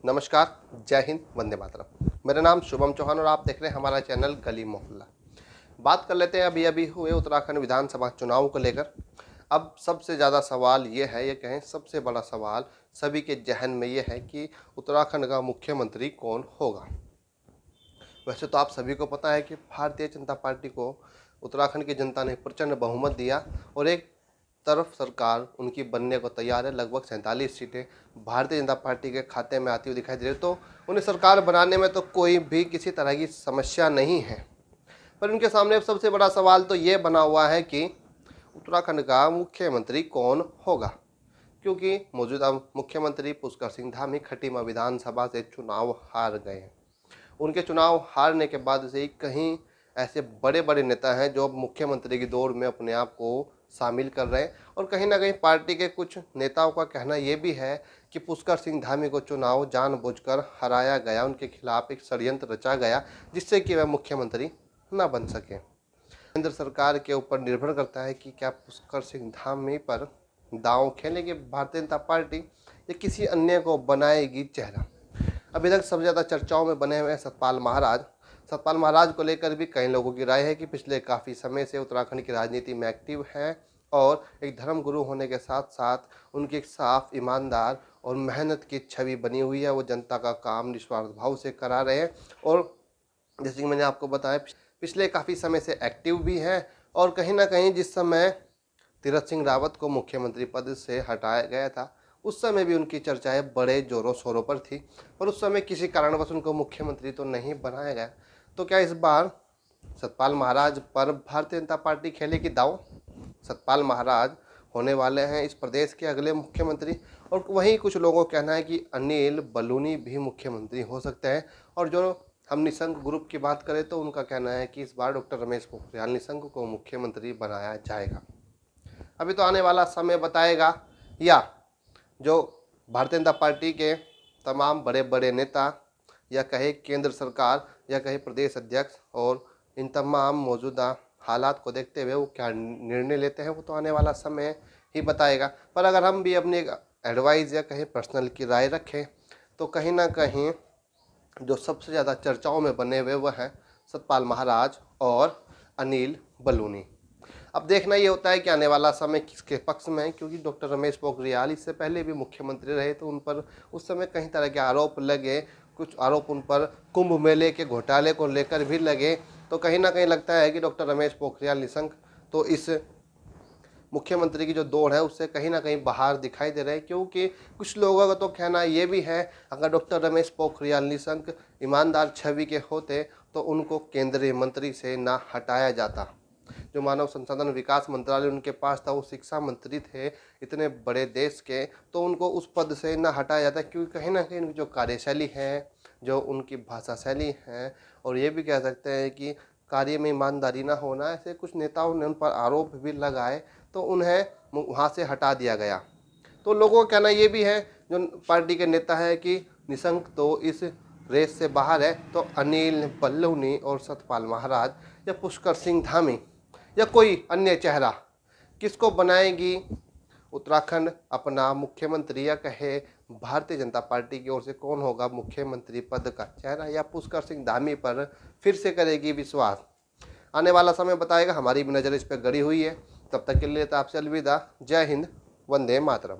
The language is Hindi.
नमस्कार, जय हिंद, वंदे मातरम। मेरा नाम शुभम चौहान और आप देख रहे हैं हमारा चैनल गली मोहल्ला। बात कर लेते हैं अभी अभी हुए उत्तराखंड विधानसभा चुनाव को लेकर। अब सबसे ज़्यादा सवाल ये है, ये कहें सबसे बड़ा सवाल सभी के जहन में ये है कि उत्तराखंड का मुख्यमंत्री कौन होगा। वैसे तो आप सभी को पता है कि भारतीय जनता पार्टी को उत्तराखंड की जनता ने प्रचंड बहुमत दिया और एक तरफ सरकार उनकी बनने को तैयार है। लगभग 47 सीटें भारतीय जनता पार्टी के खाते में आती हुई दिखाई दे रही है, तो उन्हें सरकार बनाने में तो कोई भी किसी तरह की समस्या नहीं है। पर उनके सामने सबसे बड़ा सवाल तो ये बना हुआ है कि उत्तराखंड का मुख्यमंत्री कौन होगा, क्योंकि मौजूदा मुख्यमंत्री पुष्कर सिंह धामी खटीमा विधानसभा से चुनाव हार गए हैं। उनके चुनाव हारने के बाद से ही कहीं ऐसे बड़े बड़े नेता हैं जो अब मुख्यमंत्री की दौड़ में अपने आप को शामिल कर रहे हैं, और कहीं ना कहीं पार्टी के कुछ नेताओं का कहना ये भी है कि पुष्कर सिंह धामी को चुनाव जानबूझकर हराया गया, उनके खिलाफ एक षड्यंत्र रचा गया जिससे कि वह मुख्यमंत्री न बन सके। केंद्र सरकार के ऊपर निर्भर करता है कि क्या पुष्कर सिंह धामी पर दांव खेलेगी भारतीय जनता पार्टी या किसी अन्य को बनाएगी चेहरा। अभी तक सबसे ज़्यादा चर्चाओं में बने हुए हैं सतपाल महाराज। सतपाल महाराज को लेकर भी कई लोगों की राय है कि पिछले काफ़ी समय से उत्तराखंड की राजनीति में एक्टिव हैं और एक धर्मगुरु होने के साथ साथ उनकी एक साफ, ईमानदार और मेहनत की छवि बनी हुई है। वो जनता का काम निस्वार्थ भाव से करा रहे हैं और जैसे कि मैंने आपको बताया पिछले काफ़ी समय से एक्टिव भी हैं। और कहीं ना कहीं जिस समय तीरथ सिंह रावत को मुख्यमंत्री पद से हटाया गया था उस समय भी उनकी चर्चाएं बड़े जोरों शोरों पर थी, और उस समय किसी कारणवश उनको मुख्यमंत्री तो नहीं बनाया गया। तो क्या इस बार सतपाल महाराज पर भारतीय जनता पार्टी खेलेगी दांव? सतपाल महाराज होने वाले हैं इस प्रदेश के अगले मुख्यमंत्री, और वहीं कुछ लोगों का कहना है कि अनिल बलूनी भी मुख्यमंत्री हो सकते हैं। और जो हम निशंक ग्रुप की बात करें तो उनका कहना है कि इस बार डॉक्टर रमेश पोखरियाल निशंक को मुख्यमंत्री बनाया जाएगा। अभी तो आने वाला समय बताएगा, या जो भारतीय जनता पार्टी के तमाम बड़े बड़े नेता या कहे केंद्र सरकार या कहे प्रदेश अध्यक्ष और इन तमाम मौजूदा हालात को देखते हुए वो क्या निर्णय लेते हैं, वो तो आने वाला समय ही बताएगा। पर अगर हम भी अपनी एडवाइस या कहे पर्सनल की राय रखें तो कहीं ना कहीं जो सबसे ज़्यादा चर्चाओं में बने हुए वह हैं सतपाल महाराज और अनिल बलूनी। अब देखना ये होता है कि आने वाला समय किसके पक्ष में है, क्योंकि डॉक्टर रमेश पोखरियाल इससे पहले भी मुख्यमंत्री रहे तो उन पर उस समय कई तरह के आरोप लगे। कुछ आरोप उन पर कुंभ मेले के घोटाले को लेकर भी लगे। तो कहीं ना कहीं लगता है कि डॉक्टर रमेश पोखरियाल निशंक तो इस मुख्यमंत्री की जो दौड़ है उससे कहीं ना कहीं बाहर दिखाई दे रहे हैं, क्योंकि कुछ लोगों का तो कहना ये भी है अगर डॉक्टर रमेश पोखरियाल निशंक ईमानदार छवि के होते तो उनको केंद्रीय मंत्री से ना हटाया जाता। जो मानव संसाधन विकास मंत्रालय उनके पास था, वो शिक्षा मंत्री थे इतने बड़े देश के, तो उनको उस पद से ना हटाया जाता, क्योंकि कहीं ना कहीं उनकी जो कार्यशैली है, जो उनकी भाषा शैली है, और ये भी कह सकते हैं कि कार्य में ईमानदारी ना होना, ऐसे कुछ नेताओं ने उन पर आरोप भी लगाए तो उन्हें वहाँ से हटा दिया गया। तो लोगों का कहना ये भी है जो पार्टी के नेता है कि निशंक तो इस रेस से बाहर है, तो अनिल बलूनी और सतपाल महाराज या पुष्कर सिंह धामी या कोई अन्य चेहरा किसको बनाएगी उत्तराखंड अपना मुख्यमंत्री, या कहे भारतीय जनता पार्टी की ओर से कौन होगा मुख्यमंत्री पद का चेहरा, या पुष्कर सिंह धामी पर फिर से करेगी विश्वास? आने वाला समय बताएगा। हमारी भी नज़र इस पर गड़ी हुई है। तब तक के लिए तो आपसे अलविदा। जय हिंद, वंदे मातरम।